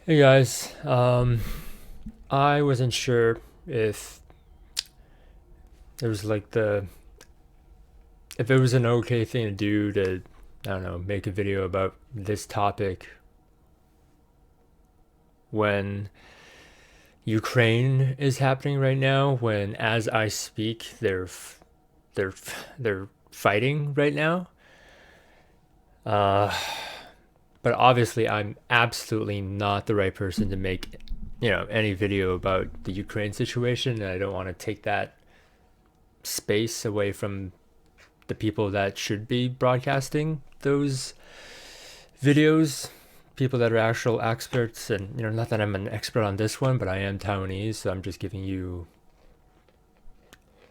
Hey guys, I wasn't sure if there was like if it was an okay thing to do to, I don't know, make a video about this topic when Ukraine is happening right now, when as I speak they're they're fighting right now. Uh, but obviously I'm absolutely not the right person to make, any video about the Ukraine situation, and I don't want to take that space away from the people that should be broadcasting those videos, people that are actual experts. And not that I'm an expert on this one, but I am Taiwanese, so I'm just giving you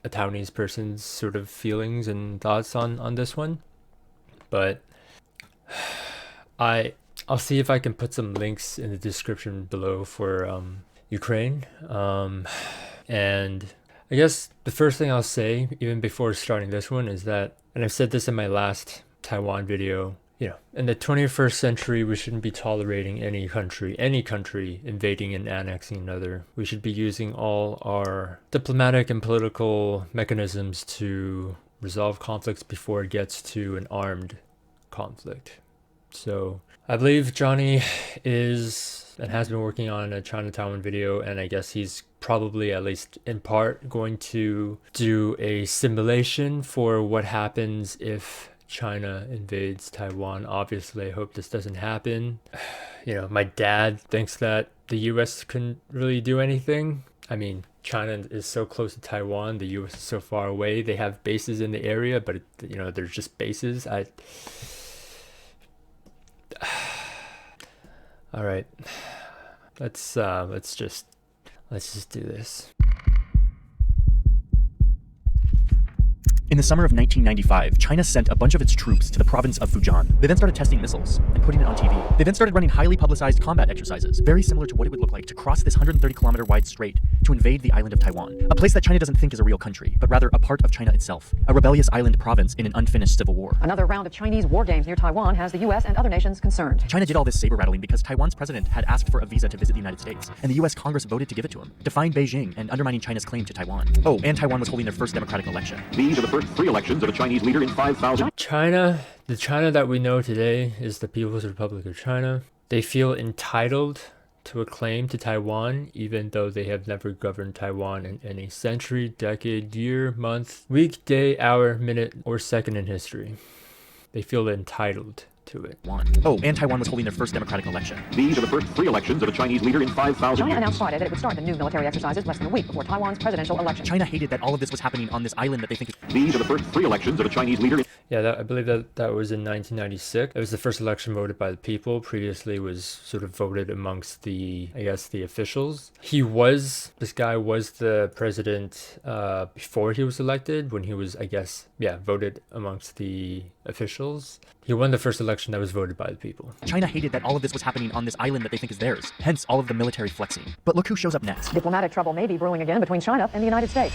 a Taiwanese person's sort of feelings and thoughts on this one. But I I'll see if I can put some links in the description below for Ukraine. And I guess the first thing I'll say, even before starting this one, is that, and I've said this in my last Taiwan video, in the 21st century, we shouldn't be tolerating any country invading and annexing another. We should be using all our diplomatic and political mechanisms to resolve conflicts before it gets to an armed conflict. So I believe Johnny is and has been working on a China-Taiwan video, and I guess he's probably, at least in part, going to do a simulation for what happens if China invades Taiwan. Obviously, I hope this doesn't happen. My dad thinks that the US couldn't really do anything. I mean, China is so close to Taiwan, the US is so far away. They have bases in the area, but they're just bases. All right, let's just do this. In the summer of 1995, China sent a bunch of its troops to the province of Fujian. They then started testing missiles and putting it on TV. They then started running highly publicized combat exercises, very similar to what it would look like to cross this 130-kilometer wide strait to invade the island of Taiwan, a place that China doesn't think is a real country, but rather a part of China itself, a rebellious island province in an unfinished civil war. Another round of Chinese war games near Taiwan has the U.S. and other nations concerned. China did all this saber rattling because Taiwan's president had asked for a visa to visit the United States, and the U.S. Congress voted to give it to him, defying Beijing and undermining China's claim to Taiwan. Oh, and Taiwan was holding their first democratic election. These are the first free elections of a Chinese leader in 5,000. The China that we know today is the People's Republic of China. They feel entitled to a claim to Taiwan, even though they have never governed Taiwan in any century, decade, year, month, week, day, hour, minute, or second in history. They feel entitled to it. Oh, and Taiwan was holding their first democratic election. These are the first free elections of a Chinese leader in 5,000 China years. announced Friday that it would start the new military exercises less than a week before Taiwan's presidential election. China hated that all of this was happening on this island that they think is... These are the first free elections of a Chinese leader in... Yeah, I believe that was in 1996. It was the first election voted by the people. Previously, it was sort of voted amongst the officials. This guy was the president before he was elected, when he was, voted amongst the officials. He won the first election that was voted by the people. China hated that all of this was happening on this island that they think is theirs, hence all of the military flexing. But look who shows up next. Diplomatic trouble may be brewing again between China and the United States.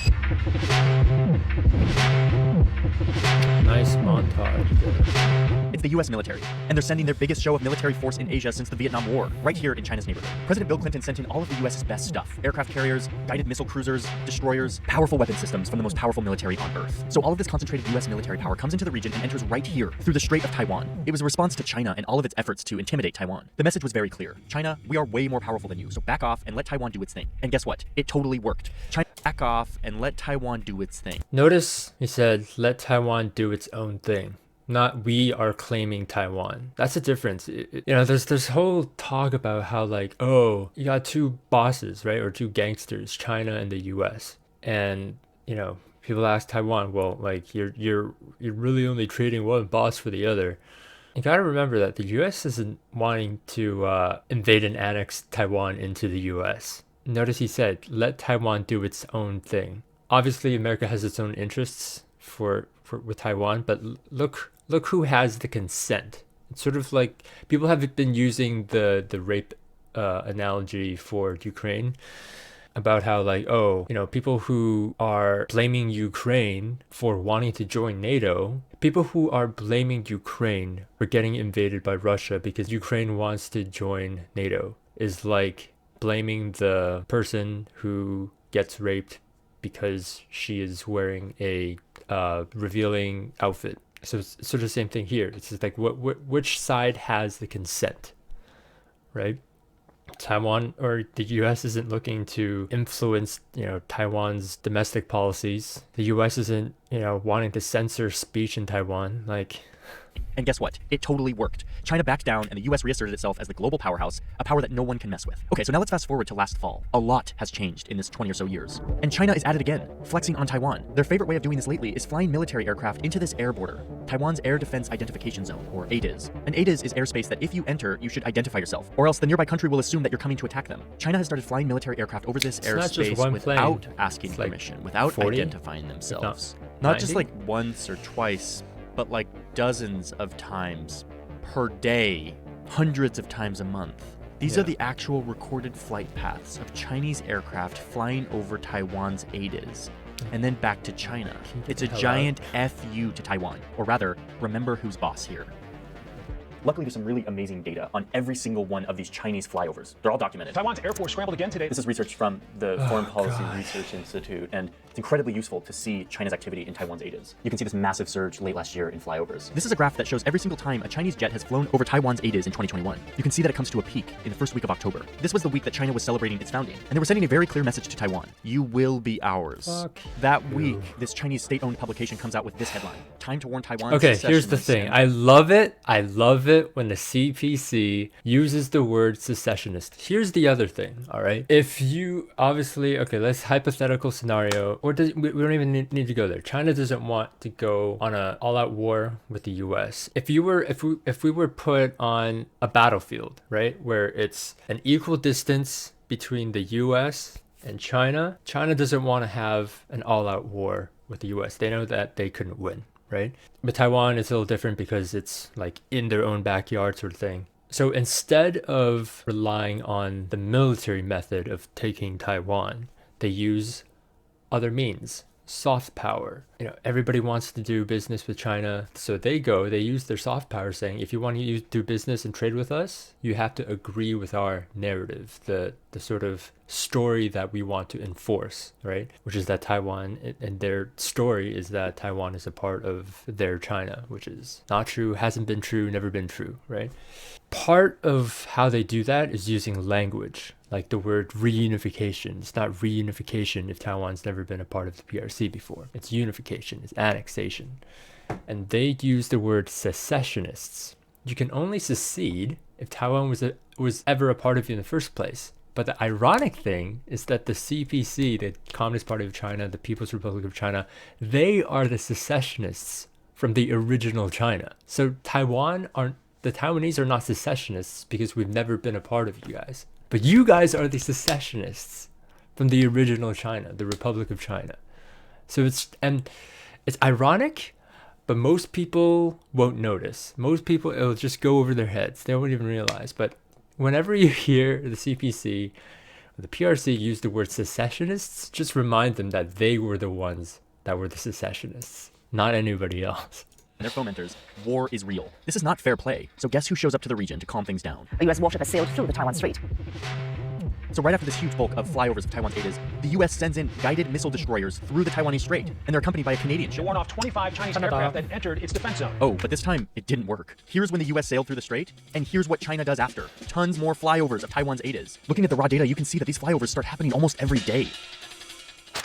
Nice montage there. It's the US military, and they're sending their biggest show of military force in Asia since the Vietnam War, right here in China's neighborhood. President Bill Clinton sent in all of the US's best stuff: aircraft carriers, guided missile cruisers, destroyers, powerful weapon systems from the most powerful military on Earth. So all of this concentrated US military power comes into the region and enters right here, through the Strait of Taiwan. It was a response to China and all of its efforts to intimidate Taiwan. The message was very clear: China, we are way more powerful than you, so back off and let Taiwan do its thing. And guess what? It totally worked. China, back off and let Taiwan do its thing. Notice he said, let Taiwan do its own thing. Not we are claiming Taiwan. That's the difference. There's this whole talk about how, like, oh, you got two bosses, right? Or two gangsters, China and the US. And, people ask Taiwan, well, like, you're really only treating one boss for the other. You gotta remember that the US isn't wanting to invade and annex Taiwan into the US. Notice he said, let Taiwan do its own thing. Obviously, America has its own interests with Taiwan, but look who has the consent. It's sort of like people have been using the rape analogy for Ukraine, about how, like, people who are blaming Ukraine for wanting to join NATO, people who are blaming Ukraine for getting invaded by Russia because Ukraine wants to join NATO. is like blaming the person who gets raped because she is wearing a revealing outfit. So it's sort of the same thing here. It's just like which side has the consent, right? Taiwan or the US isn't looking to influence, Taiwan's domestic policies. The US isn't, wanting to censor speech in Taiwan. Like, And guess what? It totally worked. China backed down and the US reasserted itself as the global powerhouse, a power that no one can mess with. Okay, so now let's fast forward to last fall. A lot has changed in this 20 or so years. And China is at it again, flexing on Taiwan. Their favorite way of doing this lately is flying military aircraft into this air border, Taiwan's Air Defense Identification Zone, or ADIZ. An ADIZ is airspace that if you enter, you should identify yourself, or else the nearby country will assume that you're coming to attack them. China has started flying military aircraft over this not just airspace one without plane. asking It's like permission, without 40, identifying themselves. not Not just 90? like once or twice, but like dozens of times per day, hundreds of times a month. These Yeah. are the actual recorded flight paths of Chinese aircraft flying over Taiwan's ADIZ and then back to China. Can you get It's a the hell giant FU to Taiwan, or rather, remember who's boss here. Luckily, there's some really amazing data on every single one of these Chinese flyovers. They're all documented. Taiwan's Air Force scrambled again today. This is research from the Foreign Policy Research Institute, and it's incredibly useful to see China's activity in Taiwan's ADIZ. You can see this massive surge late last year in flyovers. This is a graph that shows every single time a Chinese jet has flown over Taiwan's ADIZ in 2021. You can see that it comes to a peak in the first week of October. This was the week that China was celebrating its founding, and they were sending a very clear message to Taiwan. You will be ours. Fuck That you. week, this Chinese state-owned publication comes out with this headline: Time to warn Taiwan. okay, here's the thing. I love it when the CPC uses the word secessionist. Here's the other thing, all right? If you obviously, okay, let's hypothetical scenario, or we don't even need to go there. China doesn't want to go on a all-out war with the US. If we were put on a battlefield, right, where it's an equal distance between the US and China doesn't want to have an all-out war with the US. They know that they couldn't win, right? But Taiwan is a little different because it's like in their own backyard sort of thing. So instead of relying on the military method of taking Taiwan, they use other means. Soft power. Everybody wants to do business with China, so they use their soft power, saying, if you want to do business and trade with us, you have to agree with our narrative, the sort of story that we want to enforce, right? Which is that Taiwan, and their story is that Taiwan is a part of their China, which is not true, hasn't been true, never been true, right? Part of how they do that is using language, like the word reunification. It's not reunification if Taiwan's never been a part of the PRC before. It's unification, it's annexation. And they use the word secessionists. You can only secede if Taiwan was ever a part of you in the first place. But the ironic thing is that the CPC, the Communist Party of China, the People's Republic of China, they are the secessionists from the original China. So the Taiwanese are not secessionists because we've never been a part of you guys. But you guys are the secessionists from the original China, the Republic of China. So it's ironic, but most people won't notice. Most people, it'll just go over their heads. They won't even realize. But whenever you hear the CPC or the PRC use the word secessionists, just remind them that they were the ones that were the secessionists, not anybody else. Their fomenters, war is real. This is not fair play. So guess who shows up to the region to calm things down? A U.S. warship has sailed through the Taiwan Strait. So right after this huge bulk of flyovers of Taiwan's ADIZ, the U.S. sends in guided missile destroyers through the Taiwanese Strait, and they're accompanied by a Canadian To ship. warn off 25 Chinese aircraft that entered its defense zone. Oh, but this time, it didn't work. Here's when the U.S. sailed through the Strait, and here's what China does after. Tons more flyovers of Taiwan's ADIZ. Looking at the raw data, you can see that these flyovers start happening almost every day.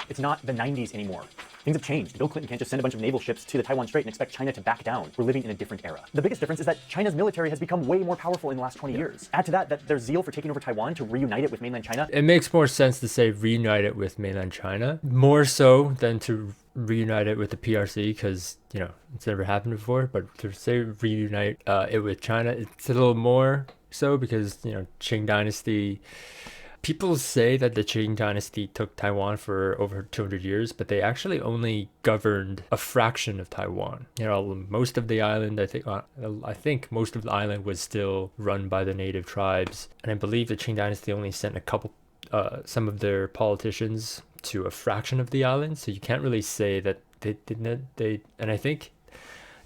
It's not the 90s anymore. Things have changed. Bill Clinton can't just send a bunch of naval ships to the Taiwan Strait and expect China to back down. We're living in a different era. The biggest difference is that China's military has become way more powerful in the last 20 years. Add to that their zeal for taking over Taiwan to reunite it with mainland China. It makes more sense to say reunite it with mainland China, more so than to reunite it with the PRC, because, it's never happened before. But to say reunite it with China, it's a little more so because, Qing Dynasty... People say that the Qing Dynasty took Taiwan for over 200 years, but they actually only governed a fraction of Taiwan. Most of the island, I think most of the island was still run by the native tribes. And I believe the Qing Dynasty only sent some of their politicians to a fraction of the island. So you can't really say that they didn't, and I think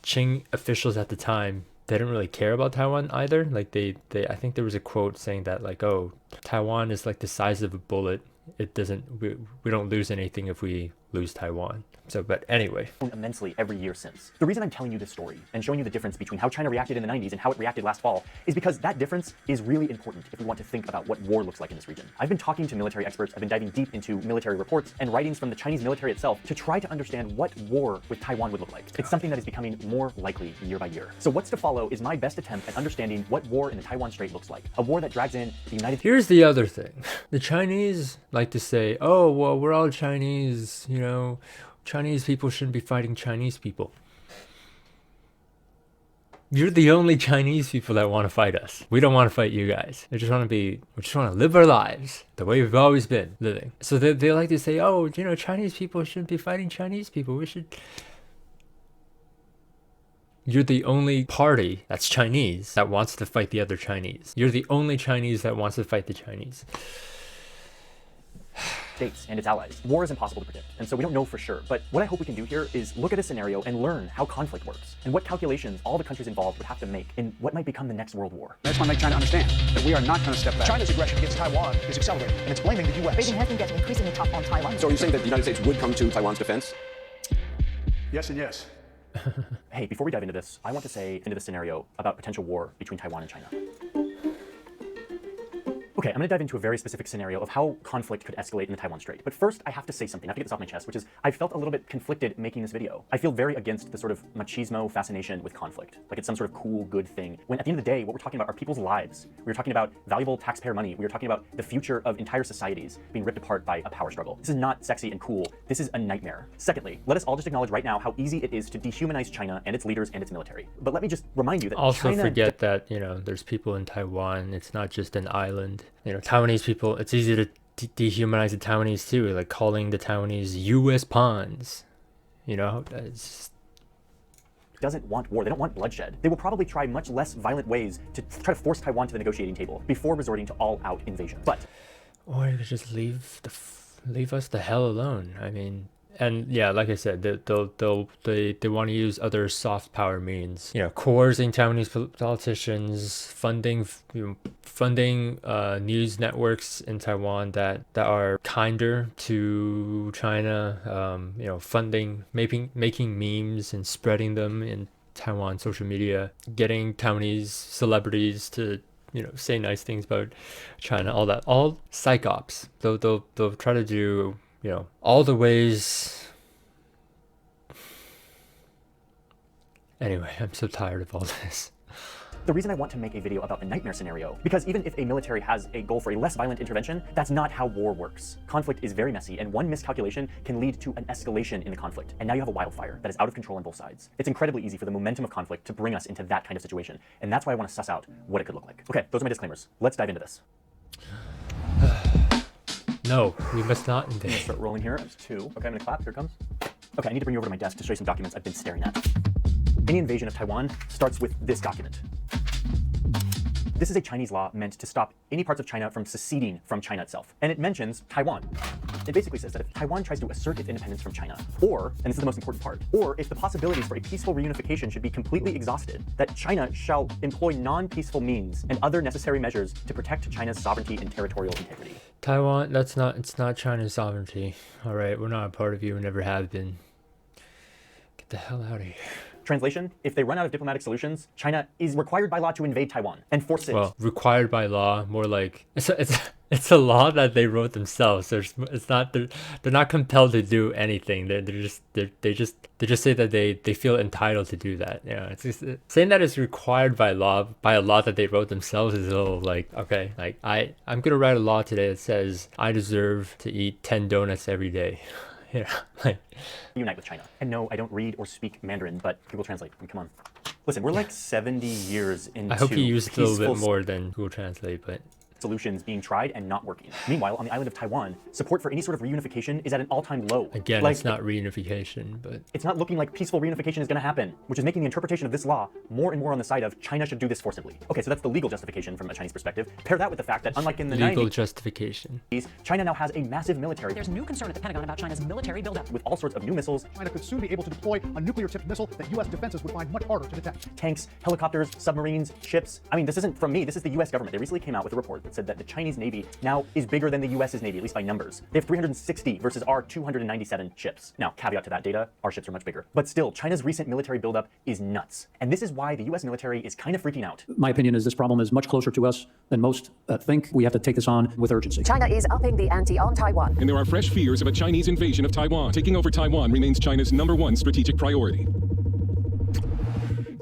Qing officials at the time they didn't really care about Taiwan either. Like they I think there was a quote saying that like, oh, Taiwan is like the size of a bullet. It doesn't, we don't lose anything if we lose Taiwan. So, but anyway. Immensely every year since. The reason I'm telling you this story and showing you the difference between how China reacted in the 90s and how it reacted last fall is because that difference is really important if we want to think about what war looks like in this region. I've been talking to military experts, I've been diving deep into military reports and writings from the Chinese military itself to try to understand what war with Taiwan would look like. It's something that is becoming more likely year by year. So what's to follow is my best attempt at understanding what war in the Taiwan Strait looks like. A war that drags in the United States. Here's the other thing. The Chinese like to say, oh, well, we're all Chinese, you know, Chinese people shouldn't be fighting Chinese people. You're the only Chinese people that want to fight us. We don't want to fight you guys. We just want to live our lives the way we've always been living. So they like to say, oh, you know, Chinese people shouldn't be fighting Chinese people. We should. You're the only party that's Chinese that wants to fight the other Chinese. You're the only Chinese that wants to fight the Chinese. States and its allies. War is impossible to predict, and so we don't know for sure. But what I hope we can do here is look at a scenario and learn how conflict works, and what calculations all the countries involved would have to make in what might become the next world war. I just want to make China understand that we are not going to step back. China's aggression against Taiwan is accelerating, and it's blaming the U.S. Beijing has been getting increasingly tough on Taiwan. So are you saying that the United States would come to Taiwan's defense? Yes and yes. Hey, before we dive into this, I want to say into the scenario about potential war between Taiwan and China. Okay, I'm going to dive into a very specific scenario of how conflict could escalate in the Taiwan Strait. But first, I have to say something. I have to get this off my chest, which is I felt a little bit conflicted making this video. I feel very against the sort of machismo fascination with conflict. Like it's some sort of cool, good thing. When at the end of the day, what we're talking about are people's lives. We're talking about valuable taxpayer money. We're talking about the future of entire societies being ripped apart by a power struggle. This is not sexy and cool. This is a nightmare. Secondly, let us all just acknowledge right now how easy it is to dehumanize China and its leaders and its military. But let me just remind you that also China forget that, you know, there's people in Taiwan. It's not just an island. You know, Taiwanese people, it's easy to dehumanize the Taiwanese too, like calling the Taiwanese US pawns. You know, it's doesn't want war. They don't want bloodshed. They will probably try much less violent ways to try to force Taiwan to the negotiating table before resorting to all-out invasion. But or they just leave us the hell alone. I mean, and yeah, like I said, they want to use other soft power means, you know, coercing Taiwanese politicians, funding news networks in Taiwan that are kinder to China, you know, funding, making memes and spreading them in Taiwan social media, getting Taiwanese celebrities to, you know, say nice things about China, all that, all psyops. They'll try to do, you know, all the ways. Anyway, I'm so tired of all this. the reason I want to make a video about the nightmare scenario, because even if a military has a goal for a less violent intervention, that's not how war works. Conflict is very messy, and one miscalculation can lead to an escalation in the conflict. And now you have a wildfire that is out of control on both sides. It's incredibly easy for the momentum of conflict to bring us into that kind of situation. And that's why I want to suss out what it could look like. Okay, those are my disclaimers. Let's dive into this. No, we must not I'm gonna invade. start rolling here. There's two. Okay, I'm gonna clap. Here it comes. Okay, I need to bring you over to my desk to show you some documents I've been staring at. Any invasion of Taiwan starts with this document. This is a Chinese law meant to stop any parts of China from seceding from China itself. And it mentions Taiwan. It basically says that if Taiwan tries to assert its independence from China, or, and this is the most important part, or if the possibilities for a peaceful reunification should be completely exhausted, that China shall employ non-peaceful means and other necessary measures to protect China's sovereignty and territorial integrity. Taiwan, it's not China's sovereignty. All right, we're not a part of you, we never have been. Get the hell out of here. Translation, if they run out of diplomatic solutions, China is required by law to invade Taiwan and force it. Well, required by law, more like it's a law that they wrote themselves. It's not they're not compelled to do anything. They just say that they feel entitled to do that. Yeah, it's just, saying that it's required by law, by a law that they wrote themselves, is a little like, okay, like I'm gonna write a law today that says I deserve to eat 10 donuts every day. Yeah, like unite with China. And no, I don't read or speak Mandarin, but Google Translate. I mean, come on. Listen, we're like 70 years into I hope you used a little peaceful bit more than Google Translate, but solutions being tried and not working. Meanwhile, on the island of Taiwan, support for any sort of reunification is at an all-time low. Again, like, it's not reunification, but it's not looking like peaceful reunification is going to happen, which is making the interpretation of this law more and more on the side of China should do this forcibly. Okay, so that's the legal justification from a Chinese perspective. Pair that with the fact that unlike in the legal 90s, justification. China now has a massive military. There's new concern at the Pentagon about China's military buildup. With all sorts of new missiles, China could soon be able to deploy a nuclear-tipped missile that U.S. defenses would find much harder to detect. tanks, helicopters, submarines, ships. I mean, this isn't from me, this is the US government. They recently came out with a report that said that the Chinese Navy now is bigger than the US's Navy, at least by numbers. They have 360 versus our 297 ships. Now, caveat to that data, our ships are much bigger. But still, China's recent military buildup is nuts. And this is why the US military is kind of freaking out. My opinion is this problem is much closer to us than most think. We have to take this on with urgency. China is upping the ante on Taiwan. And there are fresh fears of a Chinese invasion of Taiwan. Taking over Taiwan remains China's #1 strategic priority.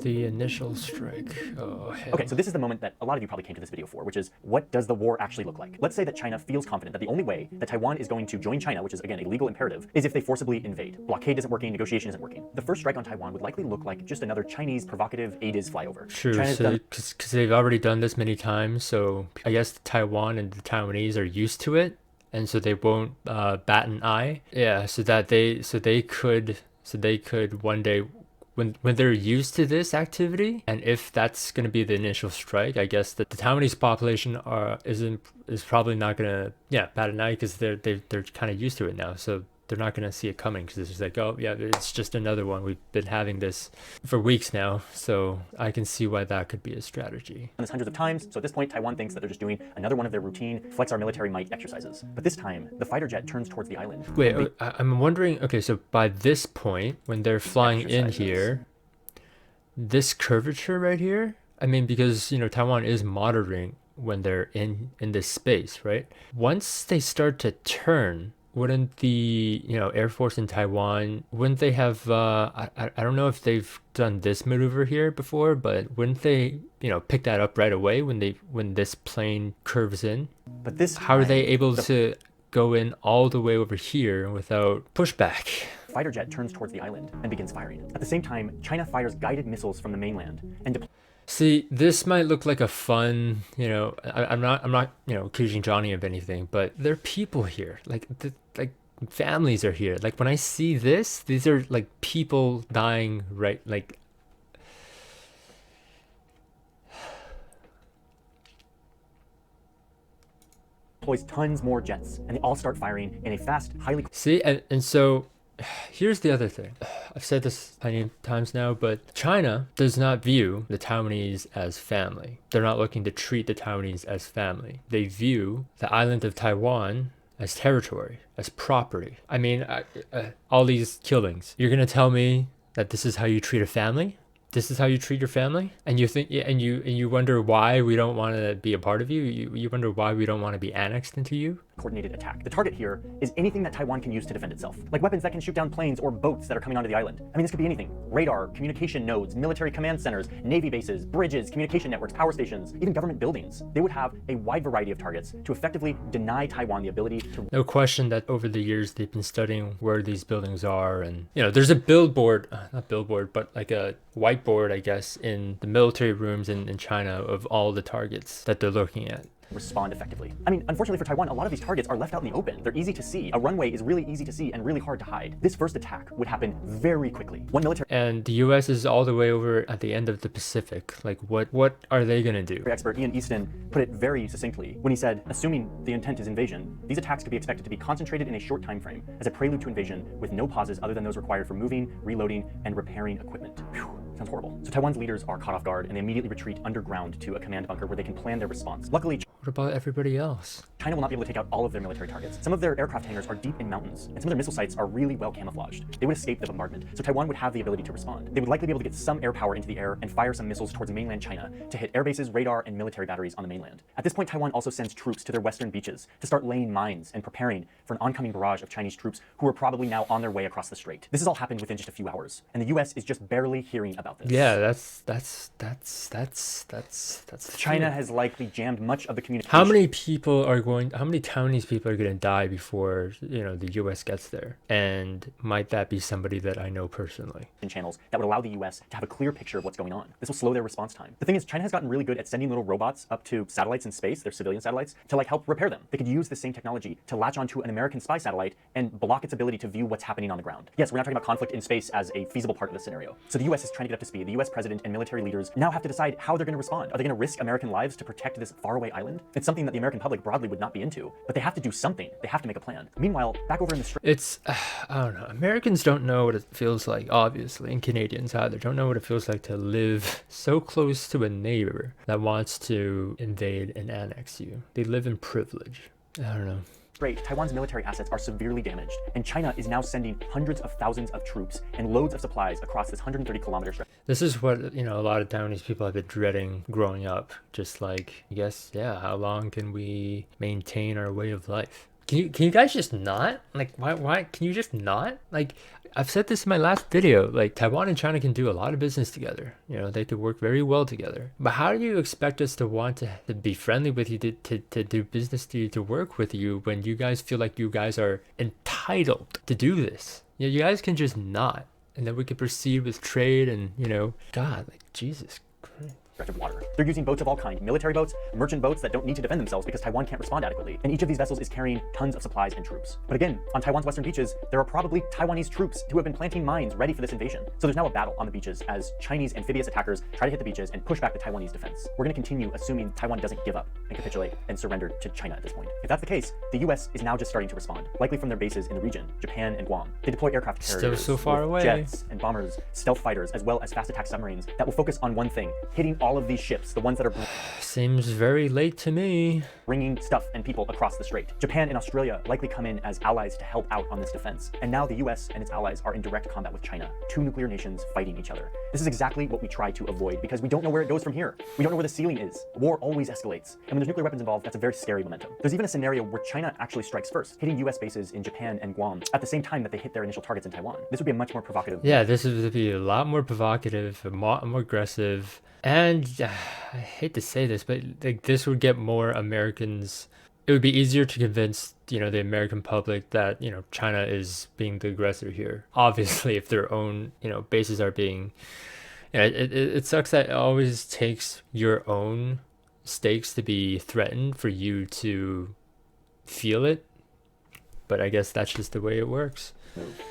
The initial strike. Oh, hell. Okay, so this is the moment that a lot of you probably came to this video for, which is, what does the war actually look like? Let's say that China feels confident that the only way that Taiwan is going to join China, which is again a legal imperative, is if they forcibly invade. Blockade isn't working, negotiation isn't working. The first strike on Taiwan would likely look like just another Chinese provocative ADIS flyover. True, China's so done- because they've already done this many times, so I guess Taiwan and the Taiwanese are used to it, and so they won't bat an eye. Yeah, so they could one day, when they're used to this activity, and if that's going to be the initial strike, I guess that the Taiwanese population is probably not going to bat an eye, because they're kind of used to it now, so they're not going to see it coming, because it's just like, oh yeah, it's just another one. We've been having this for weeks now, so I can see why that could be a strategy. Done this hundreds of times, so at this point Taiwan thinks that they're just doing another one of their routine flex our military might exercises. But this time, the fighter jet turns towards the island. Wait, I'm wondering, okay, so by this point, when they're flying in here, this curvature right here, I mean, because, you know, Taiwan is monitoring when they're in this space, right? Once they start to turn, wouldn't the, you know, Air Force in Taiwan, wouldn't they have, I don't know if they've done this maneuver here before, but wouldn't they, you know, pick that up right away when this plane curves in? But this How are they time, able to go in all the way over here without pushback? fighter jet turns towards the island and begins firing. At the same time, China fires guided missiles from the mainland and See, this might look like a fun, you know, I'm not, you know, accusing Johnny of anything, but there are people here, like families are here. Like when I see this, these are like people dying, right? Like, deploys tons more jets, and they all start firing in a fast, highly... see, and so here's the other thing. I've said this plenty of times now, but China does not view the Taiwanese as family. They're not looking to treat the Taiwanese as family. They view the island of Taiwan as territory, as property. I mean, all these killings. You're gonna tell me that this is how you treat a family? This is how you treat your family? And you think, and you wonder why we don't want to be a part of you? You wonder why we don't want to be annexed into you? Coordinated attack. The target here is anything that Taiwan can use to defend itself, like weapons that can shoot down planes or boats that are coming onto the island. I mean, this could be anything. Radar, communication nodes, military command centers, navy bases, bridges, communication networks, power stations, even government buildings. They would have a wide variety of targets to effectively deny Taiwan the ability to... No question that over the years they've been studying where these buildings are, and you know, there's a not billboard, but like a whiteboard, I guess, in the military rooms in China of all the targets that they're looking at. Respond effectively. I mean, unfortunately for Taiwan, a lot of these targets are left out in the open. They're easy to see. A runway is really easy to see and really hard to hide. This first attack would happen very quickly. One military And the US is all the way over at the end of the Pacific. Like what are they gonna do? expert Ian Easton put it very succinctly when he said, assuming the intent is invasion, these attacks could be expected to be concentrated in a short time frame as a prelude to invasion with no pauses other than those required for moving, reloading, and repairing equipment. Whew. Sounds horrible. So Taiwan's leaders are caught off guard and they immediately retreat underground to a command bunker where they can plan their response. Luckily, What about everybody else? China will not be able to take out all of their military targets. Some of their aircraft hangars are deep in mountains, and some of their missile sites are really well camouflaged. They would escape the bombardment, so Taiwan would have the ability to respond. They would likely be able to get some air power into the air and fire some missiles towards mainland China to hit air bases, radar, and military batteries on the mainland. At this point, Taiwan also sends troops to their western beaches to start laying mines and preparing for an oncoming barrage of Chinese troops who are probably now on their way across the strait. This has all happened within just a few hours, and the US is just barely hearing about this. Yeah, that's China has likely jammed much of the communication communication. How many Taiwanese people are going to die before, the US gets there? And might that be somebody that I know personally? Channels that would allow the US to have a clear picture of what's going on. This will slow their response time. The thing is, China has gotten really good at sending little robots up to satellites in space, their civilian satellites, to help repair them. They could use the same technology to latch onto an American spy satellite and block its ability to view what's happening on the ground. Yes, we're not talking about conflict in space as a feasible part of the scenario. So the US is trying to get up to speed. The US president and military leaders now have to decide how they're going to respond. Are they going to risk American lives to protect this faraway island? It's something that the American public broadly would not be into, but they have to do something. They have to make a plan. Meanwhile, back over in the Strait, It's, I don't know. Americans don't know what it feels like, obviously, and Canadians either don't know what it feels like to live so close to a neighbor that wants to invade and annex you. They live in privilege. I don't know. Taiwan's military assets are severely damaged, and China is now sending hundreds of thousands of troops and loads of supplies across this 130-kilometer stretch. This is what, a lot of Taiwanese people have been dreading growing up. Just like, I guess, yeah, how long can we maintain our way of life? Can you guys just not? Like, why can you just not? Like, I've said this in my last video, like Taiwan and China can do a lot of business together. They could work very well together. But how do you expect us to want to be friendly with you, to do business to you, to work with you when you guys feel like you guys are entitled to do this? You guys can just not. And then we could proceed with trade and, God, like, Jesus Christ. Of water. They're using boats of all kinds, military boats, merchant boats that don't need to defend themselves because Taiwan can't respond adequately. And each of these vessels is carrying tons of supplies and troops. But again, on Taiwan's western beaches, there are probably Taiwanese troops who have been planting mines ready for this invasion. So there's now a battle on the beaches as Chinese amphibious attackers try to hit the beaches and push back the Taiwanese defense. We're going to continue assuming Taiwan doesn't give up and capitulate and surrender to China at this point. If that's the case, the US is now just starting to respond, likely from their bases in the region, Japan and Guam. They deploy aircraft carriers, still so far with away, jets and bombers, stealth fighters, as well as fast attack submarines that will focus on one thing, hitting all of these ships, the ones that are seems very late to me. Bringing stuff and people across the strait. Japan and Australia likely come in as allies to help out on this defense. And now the US and its allies are in direct combat with China, two nuclear nations fighting each other. This is exactly what we try to avoid because we don't know where it goes from here. We don't know where the ceiling is. War always escalates. And when there's nuclear weapons involved, that's a very scary momentum. There's even a scenario where China actually strikes first, hitting US bases in Japan and Guam at the same time that they hit their initial targets in Taiwan. This would be a much more provocative. Yeah, this would be a lot more provocative, a lot more aggressive. And I hate to say this, but like this would get more Americans. It would be easier to convince, the American public that, China is being the aggressor here. Obviously, if their own, bases are being, it sucks that it always takes your own stakes to be threatened for you to feel it. But I guess that's just the way it works.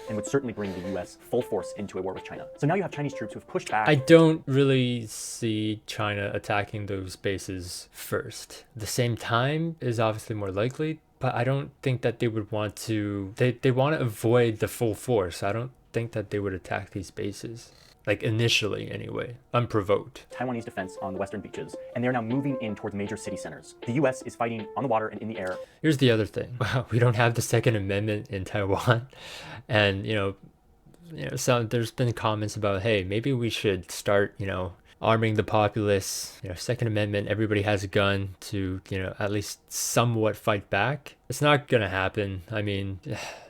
And would certainly bring the US full force into a war with China. So now you have Chinese troops who have pushed back. I don't really see China attacking those bases first. The same time is obviously more likely, but I don't think that they would want to, they want to avoid the full force. I don't think that they would attack these bases. Like initially anyway, unprovoked. Taiwanese defense on the western beaches, and they're now moving in towards major city centers. The US is fighting on the water and in the air. Here's the other thing. We don't have the Second Amendment in Taiwan. And, so there's been comments about, hey, maybe we should start, arming the populace. Second Amendment, everybody has a gun to, at least somewhat fight back. It's not gonna happen. I mean,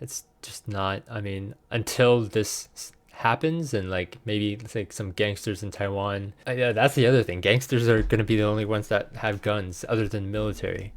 it's just not. I mean, until this happens and like maybe like some gangsters in Taiwan. Yeah, that's the other thing. Gangsters are going to be the only ones that have guns other than military.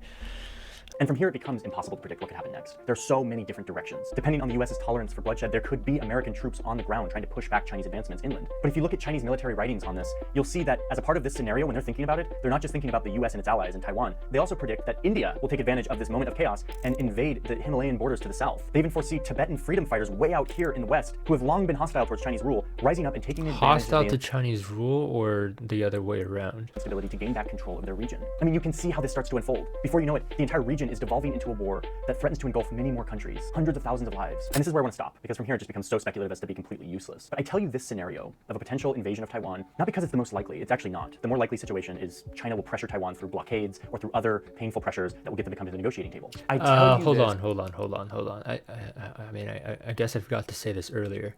And from here, it becomes impossible to predict what could happen next. There are so many different directions. Depending on the US's tolerance for bloodshed, there could be American troops on the ground trying to push back Chinese advancements inland. But if you look at Chinese military writings on this, you'll see that as a part of this scenario, when they're thinking about it, they're not just thinking about the US and its allies in Taiwan. They also predict that India will take advantage of this moment of chaos and invade the Himalayan borders to the south. They even foresee Tibetan freedom fighters way out here in the west, who have long been hostile towards Chinese rule, rising up and taking advantage hostile to Chinese rule or the other way around? Ability to gain back control of their region. I mean, you can see how this starts to unfold. Before you know it, the entire region is devolving into a war that threatens to engulf many more countries, hundreds of thousands of lives. And this is where I want to stop, because from here it just becomes so speculative as to be completely useless. But I tell you this scenario of a potential invasion of Taiwan, not because it's the most likely, it's actually not. The more likely situation is China will pressure Taiwan through blockades or through other painful pressures that will get them to come to the negotiating table. I tell you hold on. I mean, I guess I forgot to say this earlier.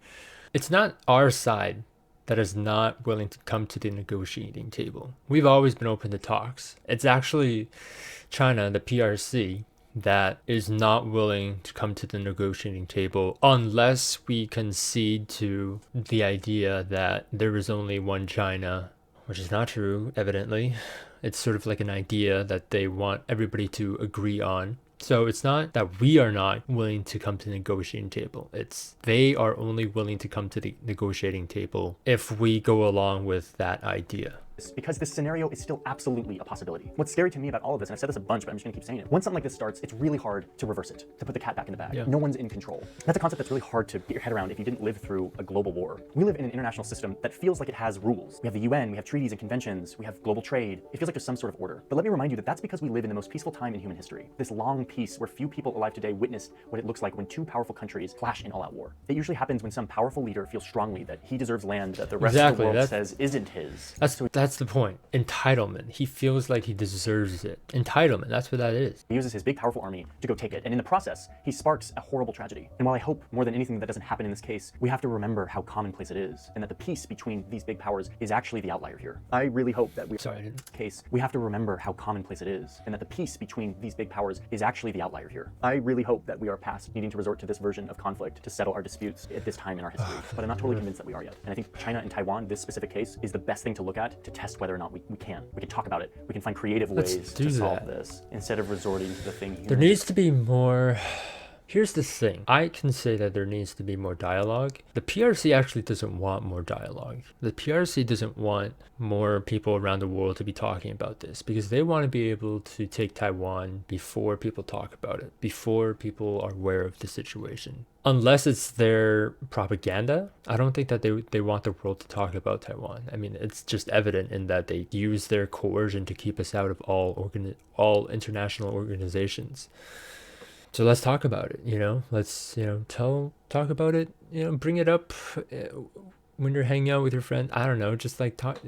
It's not our side that is not willing to come to the negotiating table. We've always been open to talks. It's actually China, the PRC, that is not willing to come to the negotiating table unless we concede to the idea that there is only one China, which is not true, evidently. It's sort of like an idea that they want everybody to agree on. So it's not that we are not willing to come to the negotiating table. It's they are only willing to come to the negotiating table if we go along with that idea. Because this scenario is still absolutely a possibility. What's scary to me about all of this, and I've said this a bunch, but I'm just gonna keep saying it, once something like this starts, it's really hard to reverse it, to put the cat back in the bag. Yeah. No one's in control. That's a concept that's really hard to get your head around if you didn't live through a global war. We live in an international system that feels like it has rules. We have the UN, we have treaties and conventions, we have global trade. It feels like there's some sort of order. But let me remind you that that's because we live in the most peaceful time in human history. This long peace where few people alive today witnessed what it looks like when two powerful countries clash in all-out war. It usually happens when some powerful leader feels strongly that he deserves land that the rest of the world says isn't his. That's the point. Entitlement. He feels like he deserves it. Entitlement, that's what that is. He uses his big powerful army to go take it, and in the process he sparks a horrible tragedy. And while I hope more than anything that doesn't happen in this case, we have to remember how commonplace it is, and that the peace between these big powers is actually the outlier here. I really hope that we have to remember how commonplace it is, and that the peace between these big powers is actually the outlier here. I really hope that we are past needing to resort to this version of conflict to settle our disputes at this time in our history, but I'm not totally convinced that we are yet. And I think China and Taiwan, this specific case, is the best thing to look at to test whether or not we can. We can talk about it. We can find creative ways to solve this instead of resorting to the thing. There needs to be more. Here's the thing. I can say that there needs to be more dialogue. The PRC actually doesn't want more dialogue. The PRC doesn't want more people around the world to be talking about this because they want to be able to take Taiwan before people talk about it, before people are aware of the situation. Unless it's their propaganda, I don't think that they want the world to talk about Taiwan. I mean, it's just evident in that they use their coercion to keep us out of all international organizations. So let's talk about it, let's, talk about it, bring it up when you're hanging out with your friend. I don't know, just like talk,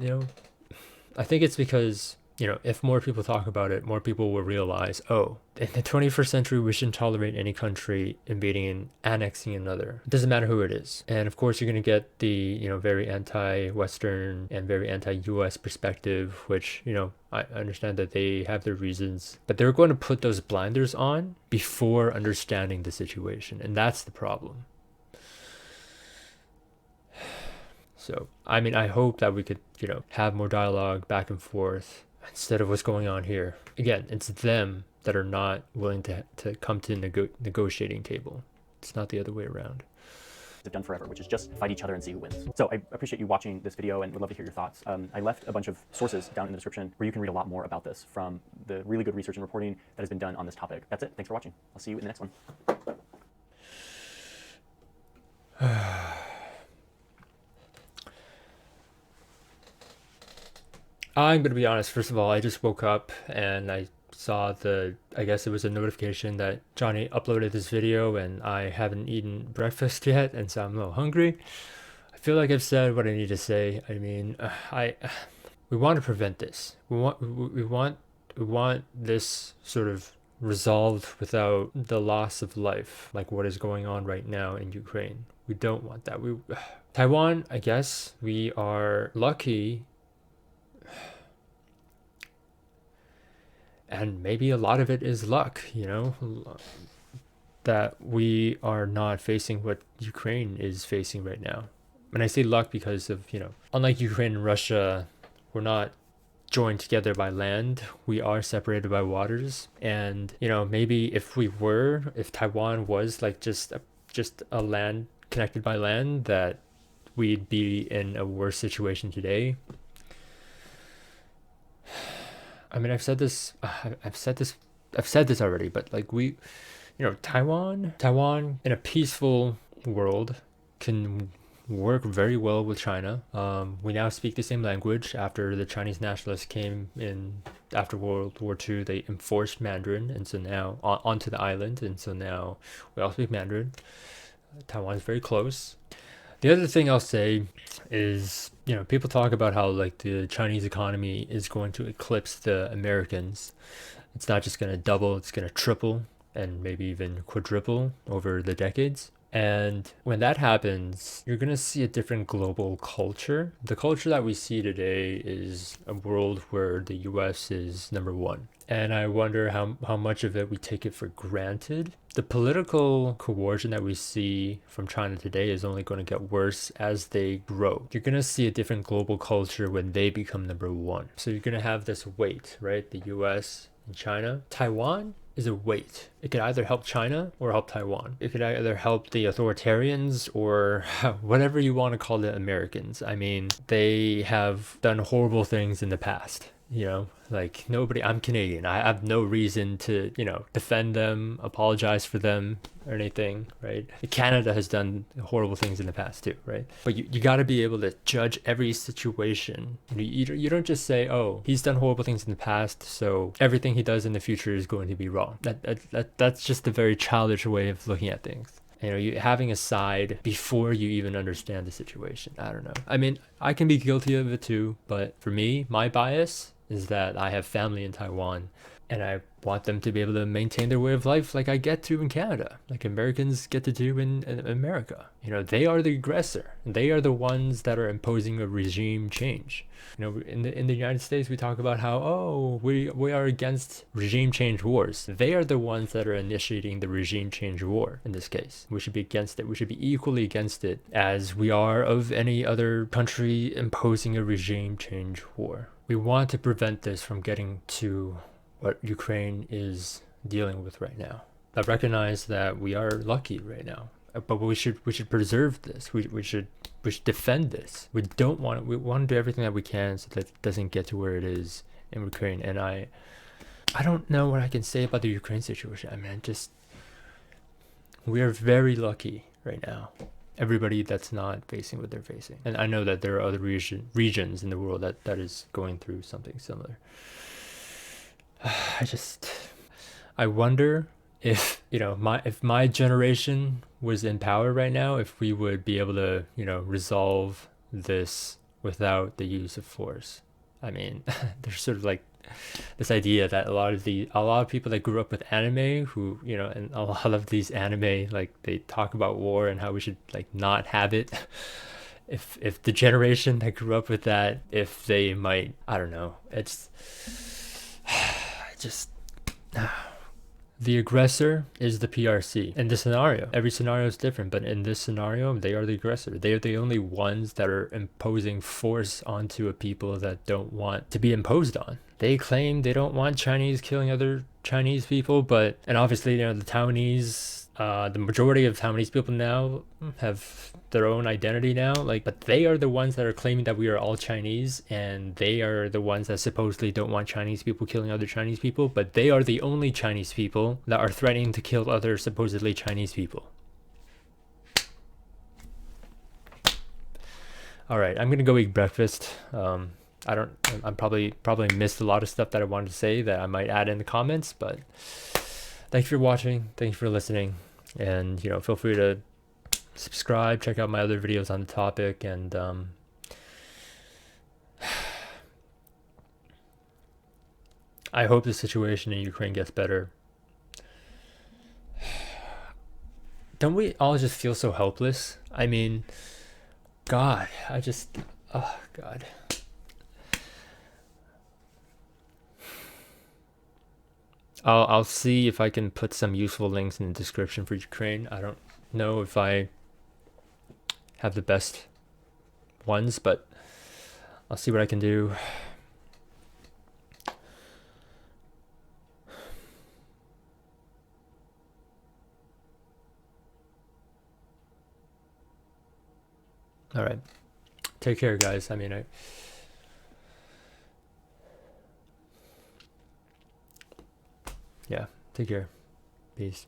I think it's because, if more people talk about it, more people will realize, oh, in the 21st century, we shouldn't tolerate any country invading and annexing another. It doesn't matter who it is. And of course, you're going to get the, very anti-Western and very anti-US perspective, which, I understand that they have their reasons, but they're going to put those blinders on before understanding the situation. And that's the problem. So, I mean, I hope that we could, have more dialogue back and forth instead of what's going on here. Again, it's them that are not willing to come to the negotiating table. It's not the other way around. They've done forever, which is just fight each other and see who wins. So I appreciate you watching this video and would love to hear your thoughts. I left a bunch of sources down in the description where you can read a lot more about this from the really good research and reporting that has been done on this topic. That's it. Thanks for watching. I'll see you in the next one. I'm going to be honest. First of all, I just woke up and I saw I guess it was a notification that Johnny uploaded this video and I haven't eaten breakfast yet, and so I'm a little hungry. I feel like I've said what I need to say. I mean, we want to prevent this. We want this sort of resolved without the loss of life, like what is going on right now in Ukraine. We don't want that. Taiwan, I guess we are lucky. And maybe a lot of it is luck, that we are not facing what Ukraine is facing right now. And I say luck because of, unlike Ukraine and Russia, we're not joined together by land. We are separated by waters. And, maybe if Taiwan was like just a land connected by land, that we'd be in a worse situation today. I mean, I've said this already, but like Taiwan in a peaceful world can work very well with China. We now speak the same language after the Chinese nationalists came in after World War II. They enforced Mandarin, and so now onto the island, and so now we all speak Mandarin. Taiwan is very close. The other thing I'll say is, people talk about how like the Chinese economy is going to eclipse the Americans. It's not just going to double, it's going to triple and maybe even quadruple over the decades. And when that happens, you're going to see a different global culture. The culture that we see today is a world where the US is number one. And I wonder how much of it we take it for granted. The political coercion that we see from China today is only going to get worse as they grow. You're going to see a different global culture when they become number one. So you're going to have this weight, right? The US and China. Taiwan is a weight. It could either help China or help Taiwan. It could either help the authoritarians or whatever you want to call the Americans. I mean, they have done horrible things in the past. You know, like nobody, I'm Canadian. I have no reason to, you know, defend them, apologize for them or anything, right? Canada has done horrible things in the past too, right? But you got to be able to judge every situation. You don't just say, oh, he's done horrible things in the past, so everything he does in the future is going to be wrong. That's just a very childish way of looking at things. You know, you having a side before you even understand the situation. I don't know. I mean, I can be guilty of it too, but for me, my bias is that I have family in Taiwan and I want them to be able to maintain their way of life like I get to in Canada, like Americans get to do in America. You know, they are the aggressor. They are the ones that are imposing a regime change. You know, in the United States, we talk about how, oh, we are against regime change wars. They are the ones that are initiating the regime change war in this case. We should be against it. We should be equally against it as we are of any other country imposing a regime change war. We want to prevent this from getting to what Ukraine is dealing with right now. I recognize that we are lucky right now, but we should preserve this. We should defend this. We want to do everything that we can so that it doesn't get to where it is in Ukraine. And I don't know what I can say about the Ukraine situation. I mean, we are very lucky right now. Everybody that's not facing what they're facing. And I know that there are other regions in the world that is going through something similar. I wonder if, you know, if my generation was in power right now, if we would be able to, you know, resolve this without the use of force. I mean, there's sort of like this idea that a lot of people that grew up with anime, who, you know, and a lot of these anime, like, they talk about war and how we should like not have it. If the generation that grew up with that, if they might, I don't know, the aggressor is the PRC. In this scenario, every scenario is different, but in this scenario, they are the aggressor. They are the only ones that are imposing force onto a people that don't want to be imposed on. They claim they don't want Chinese killing other Chinese people, and obviously, you know, the Taiwanese, the majority of Taiwanese people now have their own identity now, but they are the ones that are claiming that we are all Chinese, and they are the ones that supposedly don't want Chinese people killing other Chinese people, but they are the only Chinese people that are threatening to kill other supposedly Chinese people. All right, I'm gonna go eat breakfast. I probably missed a lot of stuff that I wanted to say that I might add in the comments, but thanks for watching, thanks for listening, and, you know, feel free to subscribe, check out my other videos on the topic, and I hope the situation in Ukraine gets better. Don't we all just feel so helpless? I mean, God, oh God. I'll see if I can put some useful links in the description for Ukraine. I don't know if I have the best ones, but I'll see what I can do. All right, take care, guys. I mean, yeah, take care. Peace.